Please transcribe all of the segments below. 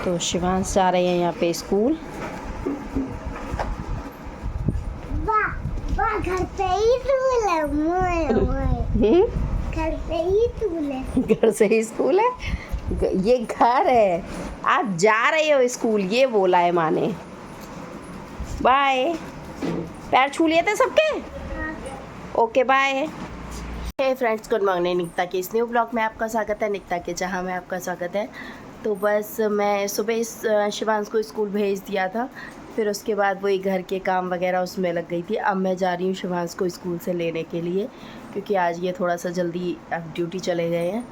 तो शिवांश जा रहे हैं यहाँ पे स्कूल। घर पे ही स्कूल है। घर पे ही स्कूल है। घर से ही स्कूल है, ये घर है, आप जा रहे हो स्कूल, ये बोला है माँ ने। बाय। पैर छू लिए थे सबके। Okay bye. Hey friends, good morning. Nikita के इस न्यू ब्लॉग में आपका स्वागत है। निकिता के जहाँ में आपका स्वागत है। तो बस मैं सुबह शिवांश को स्कूल भेज दिया था, फिर उसके बाद वही घर के काम वगैरह उसमें लग गई थी। अब मैं जा रही हूँ शिवांश को स्कूल से लेने के लिए, क्योंकि आज ये थोड़ा सा जल्दी अब ड्यूटी चले गए हैं,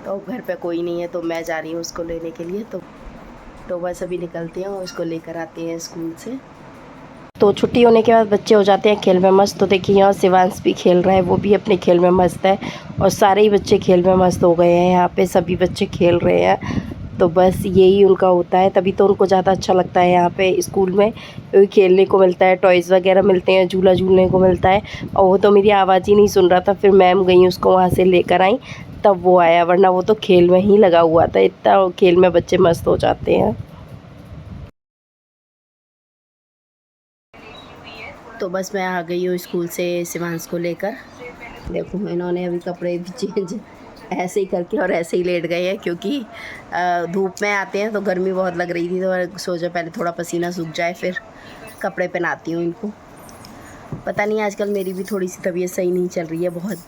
तो घर पे कोई नहीं है, तो मैं जा रही हूँ उसको लेने के लिए। तो बस अभी निकलते हैं और उसको लेकर आते हैं स्कूल से। तो छुट्टी होने के बाद बच्चे हो जाते हैं खेल में मस्त। तो देखिए यहाँ शिवांश भी खेल रहा है, वो भी अपने खेल में मस्त है, और सारे ही बच्चे खेल में मस्त हो गए हैं। यहाँ पे सभी बच्चे खेल रहे हैं, तो बस यही उनका होता है, तभी तो उनको ज़्यादा अच्छा लगता है यहाँ पे स्कूल में, क्योंकि खेलने को मिलता है, टॉयज़ वगैरह मिलते हैं, झूला झूलने को मिलता है। और वो तो मेरी आवाज़ ही नहीं सुन रहा था, फिर मैम गई उसको वहाँ से लेकर आई, तब वो आया, वरना वो तो खेल में ही लगा हुआ था। इतना खेल में बच्चे मस्त हो जाते हैं। तो बस मैं आ गई हूँ स्कूल से शिवांश को लेकर। देखो इन्होंने अभी कपड़े भी चेंज ऐसे ही करके और ऐसे ही लेट गए हैं, क्योंकि धूप में आते हैं तो गर्मी बहुत लग रही थी, तो सोचा पहले थोड़ा पसीना सूख जाए फिर कपड़े पहनाती हूँ इनको। पता नहीं आजकल मेरी भी थोड़ी सी तबीयत सही नहीं चल रही है, बहुत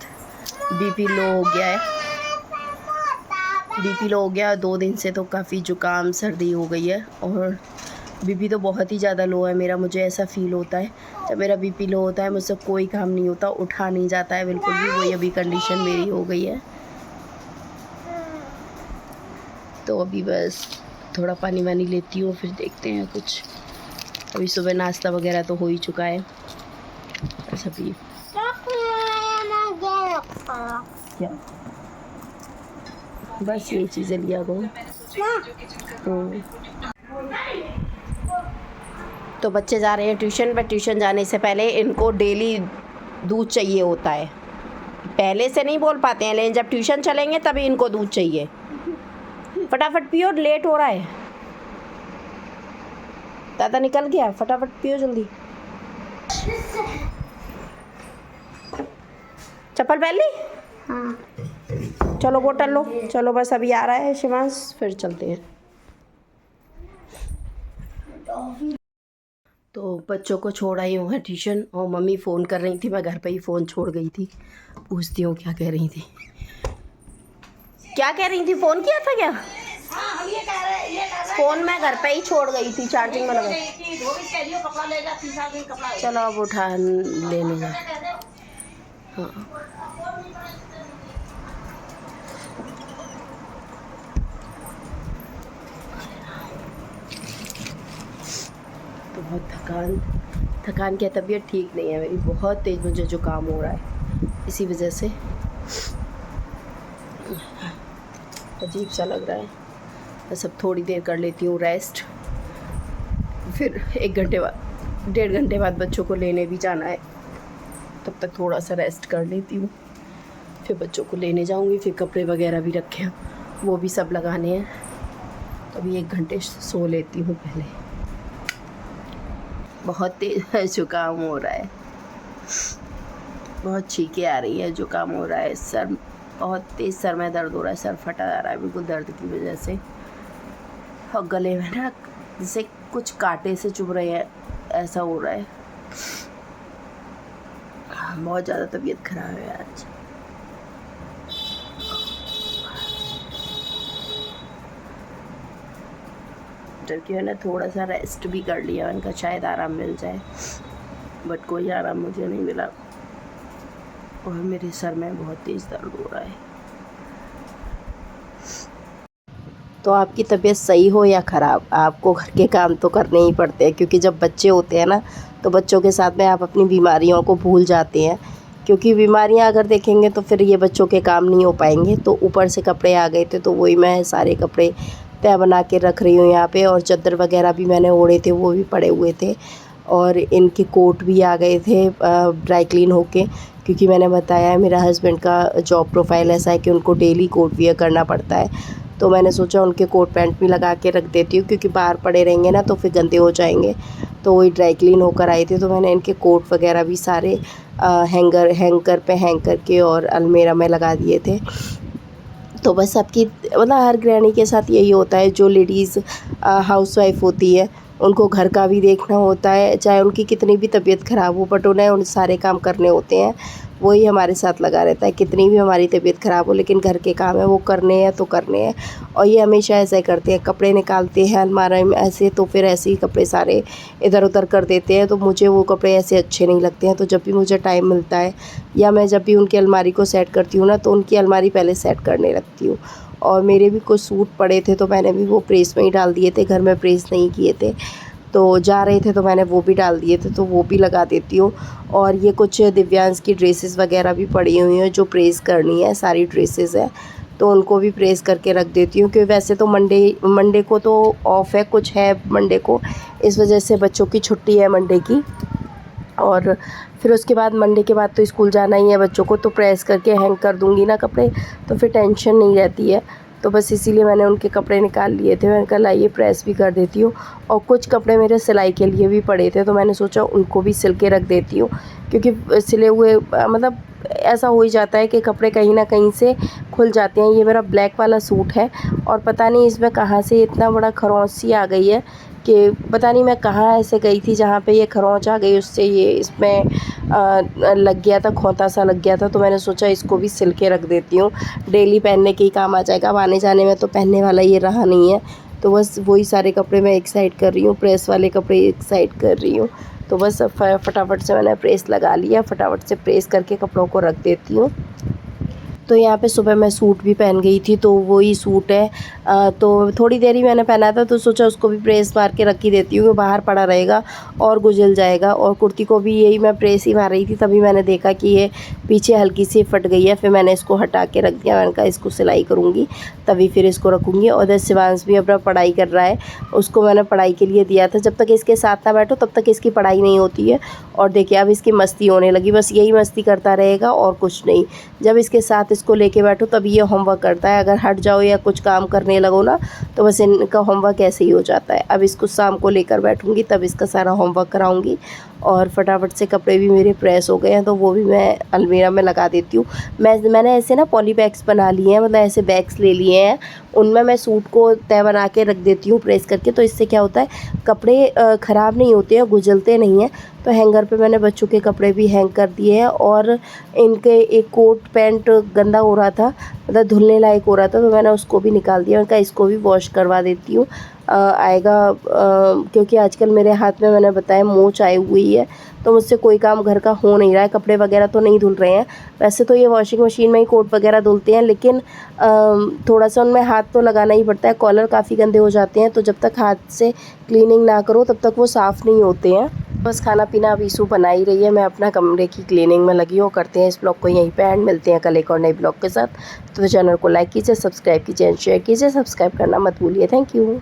बीपी लो हो गया है। बीपी लो हो गया, 2 दिन से तो काफ़ी जुकाम सर्दी हो गई है, और बीपी तो बहुत ही ज़्यादा लो है मेरा। मुझे ऐसा फ़ील होता है जब मेरा बीपी लो होता है, मुझसे कोई काम नहीं होता, उठा नहीं जाता है बिल्कुल भी। वही अभी कंडीशन मेरी हो गई है। तो अभी बस थोड़ा पानी वानी लेती हूँ, फिर देखते हैं कुछ। अभी सुबह नाश्ता वगैरह तो हो ही चुका है। बस अभी क्या, बस ये चीज़ें लिया करो। तो बच्चे जा रहे हैं ट्यूशन पर। ट्यूशन जाने से पहले इनको डेली दूध चाहिए होता है। पहले से नहीं बोल पाते हैं, लेकिन जब ट्यूशन चलेंगे तभी इनको दूध चाहिए। फटाफट पियो, लेट हो रहा है। दादा निकल गया, फटाफट पियो जल्दी। चप्पल पहन ली? हाँ। चलो बोतल लो, चलो बस अभी आ रहा है शिवांश, फिर चलते हैं। तो बच्चों को छोड़ आई हूँ ट्यूशन, और मम्मी फ़ोन कर रही थी, मैं घर पे ही फ़ोन छोड़ गई थी। पूछती हूँ क्या कह रही थी। क्या कह रही थी? फ़ोन किया था क्या? हाँ, हम ये कह रहे फ़ोन मैं घर पे ही छोड़ गई थी, चार्जिंग में लगा। चलो अब उठा लेने जा। हाँ तो बहुत थकान क्या, तबीयत ठीक नहीं है मेरी, बहुत तेज़ मुझे जुकाम हो रहा है, इसी वजह से अजीब सा लग रहा है। बस अब थोड़ी देर कर लेती हूँ रेस्ट, फिर 1 घंटे बाद 1.5 घंटे बाद बच्चों को लेने भी जाना है, तब तक थोड़ा सा रेस्ट कर लेती हूँ, फिर बच्चों को लेने जाऊँगी। फिर कपड़े वगैरह भी रखे हैं, वो भी सब लगाने हैं, तो अभी 1 घंटे सो लेती हूँ पहले। बहुत तेज़ जुकाम हो रहा है, बहुत छींकें आ रही है, जुकाम हो रहा है, सर बहुत तेज़ सर में दर्द हो रहा है, सर फटा जा रहा है बिल्कुल दर्द की वजह से, और गले में ना जैसे कुछ कांटे से चुभ रहे हैं, ऐसा हो रहा है। बहुत ज़्यादा तबीयत खराब है आज। डॉक्टर की है ना, थोड़ा सा रेस्ट भी कर लिया उनका, शायद आराम मिल जाए, बट कोई आराम मुझे नहीं मिला, और मेरे सर में बहुत तेज़ दर्द हो रहा है। तो आपकी तबीयत सही हो या ख़राब, आपको घर के काम तो करने ही पड़ते हैं, क्योंकि जब बच्चे होते हैं ना, तो बच्चों के साथ में आप अपनी बीमारियों को भूल जाते हैं, क्योंकि बीमारियां अगर देखेंगे तो फिर ये बच्चों के काम नहीं हो पाएंगे। तो ऊपर से कपड़े आ गए थे, तो वही मैं सारे कपड़े तय बना के रख रही हूँ यहाँ पे, और चादर वगैरह भी मैंने ओढ़े थे, वो भी पड़े हुए थे, और इनके कोट भी आ गए थे ड्राई क्लीन होके, क्योंकि मैंने बताया है मेरा हस्बैंड का जॉब प्रोफाइल ऐसा है कि उनको डेली कोट वियर करना पड़ता है। तो मैंने सोचा उनके कोट पैंट भी लगा के रख देती हूँ, क्योंकि बाहर पड़े रहेंगे ना तो फिर गंदे हो जाएंगे। तो वही ड्राई क्लीन होकर आई थी, तो मैंने इनके कोट वगैरह भी सारे हैंगर पे हैंग करके और अलमीरा में लगा दिए थे। तो बस सबकी मतलब हर गृहिणी के साथ यही होता है, जो लेडीज़ हाउसवाइफ होती है उनको घर का भी देखना होता है, चाहे उनकी कितनी भी तबीयत ख़राब हो, बट उन्हें उन सारे काम करने होते हैं। वही हमारे साथ लगा रहता है, कितनी भी हमारी तबीयत ख़राब हो, लेकिन घर के काम है वो करने हैं तो करने हैं। और ये हमेशा ऐसा ही करते हैं, कपड़े निकालते हैं अलमारी में ऐसे, तो फिर ऐसे ही कपड़े सारे इधर उधर कर देते हैं। तो मुझे वो कपड़े ऐसे अच्छे नहीं लगते हैं। तो जब भी मुझे टाइम मिलता है या मैं जब भी उनकी अलमारी को सेट करती हूँ ना, तो उनकी अलमारी पहले सेट करने लगती हूँ। और मेरे भी कुछ सूट पड़े थे तो मैंने भी वो प्रेस में ही डाल दिए थे, घर में प्रेस नहीं किए थे। तो जा रहे थे तो मैंने वो भी डाल दिए थे, तो वो भी लगा देती हूँ। और ये कुछ दिव्यांश की ड्रेसेस वगैरह भी पड़ी हुई हैं जो प्रेस करनी है, सारी ड्रेसेस है तो उनको भी प्रेस करके रख देती हूँ। क्योंकि वैसे तो मंडे को तो ऑफ़ है, कुछ है मंडे को, इस वजह से बच्चों की छुट्टी है मंडे की। और फिर उसके बाद मंडे के बाद तो स्कूल जाना ही है बच्चों को, तो प्रेस करके हैंग कर दूँगी ना कपड़े, तो फिर टेंशन नहीं रहती है। तो बस इसीलिए मैंने उनके कपड़े निकाल लिए थे। मैंने कहा लाइए प्रेस भी कर देती हूँ। और कुछ कपड़े मेरे सिलाई के लिए भी पड़े थे, तो मैंने सोचा उनको भी सिल के रख देती हूँ, क्योंकि सिले हुए मतलब ऐसा हो ही जाता है कि कपड़े कहीं ना कहीं से खुल जाते हैं। ये मेरा ब्लैक वाला सूट है और पता नहीं इसमें कहाँ से इतना बड़ा खरोंच सी आ गई है कि पता नहीं मैं कहाँ ऐसे गई थी जहाँ पे ये खरोंच आ गई, उससे ये इसमें लग गया था, खोंता सा लग गया था। तो मैंने सोचा इसको भी सिल के रख देती हूँ, डेली पहनने के ही काम आ जाएगा। अब आने जाने में तो पहनने वाला ये रहा नहीं है। तो बस वही सारे कपड़े मैं एक साइड कर रही हूँ, प्रेस वाले कपड़े एक साइड कर रही हूँ। तो बस फटाफट से मैंने प्रेस लगा लिया, फटाफट से प्रेस करके कपड़ों को रख देती हूँ। तो यहाँ पे सुबह मैं सूट भी पहन गई थी, तो वही सूट है। तो थोड़ी देर ही मैंने पहना था, तो सोचा उसको भी प्रेस मार के रख ही देती हूँ, बाहर पड़ा रहेगा और गुजल जाएगा। और कुर्ती को भी यही मैं प्रेस ही मार रही थी, तभी मैंने देखा कि ये पीछे हल्की सी फट गई है। फिर मैंने इसको हटा के रख दिया। मैंने कहा इसको सिलाई करूँगी तभी फिर इसको रखूँगी। और इधर शिवांश भी अपना पढ़ाई कर रहा है, उसको मैंने पढ़ाई के लिए दिया था। जब तक इसके साथ ना बैठो तब तक इसकी पढ़ाई नहीं होती है। और देखिए अब इसकी मस्ती होने लगी, बस यही मस्ती करता रहेगा और कुछ नहीं। जब इसके साथ इसको लेके बैठो तभी ये होमवर्क करता है, अगर हट जाओ या कुछ काम करने लगो ना तो बस इनका होमवर्क ऐसे ही हो जाता है। अब इसको शाम को लेकर बैठूंगी तब इसका सारा होमवर्क कराऊंगी। और फटाफट से कपड़े भी मेरे प्रेस हो गए हैं, तो वो भी मैं अलमीरा में लगा देती हूँ। मैंने ऐसे ना पॉली बैग्स बना लिए हैं, मतलब ऐसे बैग्स ले लिए हैं, उनमें मैं सूट को तय बना के रख देती हूँ प्रेस करके। तो इससे क्या होता है, कपड़े ख़राब नहीं होते हैं, गुजलते नहीं हैं। तो हैंगर पे मैंने बच्चों के कपड़े भी हैंग कर दिए हैं। और इनके एक कोट पैंट गंदा हो रहा था, मतलब धुलने लायक हो रहा था, तो मैंने उसको भी निकाल दिया। उनका इसको भी वॉश करवा देती हूँ, आएगा। क्योंकि आजकल मेरे हाथ में मैंने बताया मोच आई हुई है, तो मुझसे कोई काम घर का हो नहीं रहा है। कपड़े वगैरह तो नहीं धुल रहे हैं, वैसे तो ये वॉशिंग मशीन में ही कोट वगैरह धुलते हैं, लेकिन थोड़ा सा उनमें हाथ तो लगाना ही पड़ता है। कॉलर काफ़ी गंदे हो जाते हैं, तो जब तक हाथ से क्लीनिंग ना करो तब तक वो साफ़ नहीं होते हैं। बस खाना पीना अब ईशू बना ही रही है, मैं अपना कमरे की क्लीनिंग में लगी हूँ। करते हैं इस ब्लॉग को यहीं पे एंड, मिलते हैं कल एक और नए ब्लॉग के साथ। तो चैनल को लाइक कीजिए, सब्सक्राइब कीजिए, शेयर कीजिए, सब्सक्राइब करना मत भूलिए। Thank you.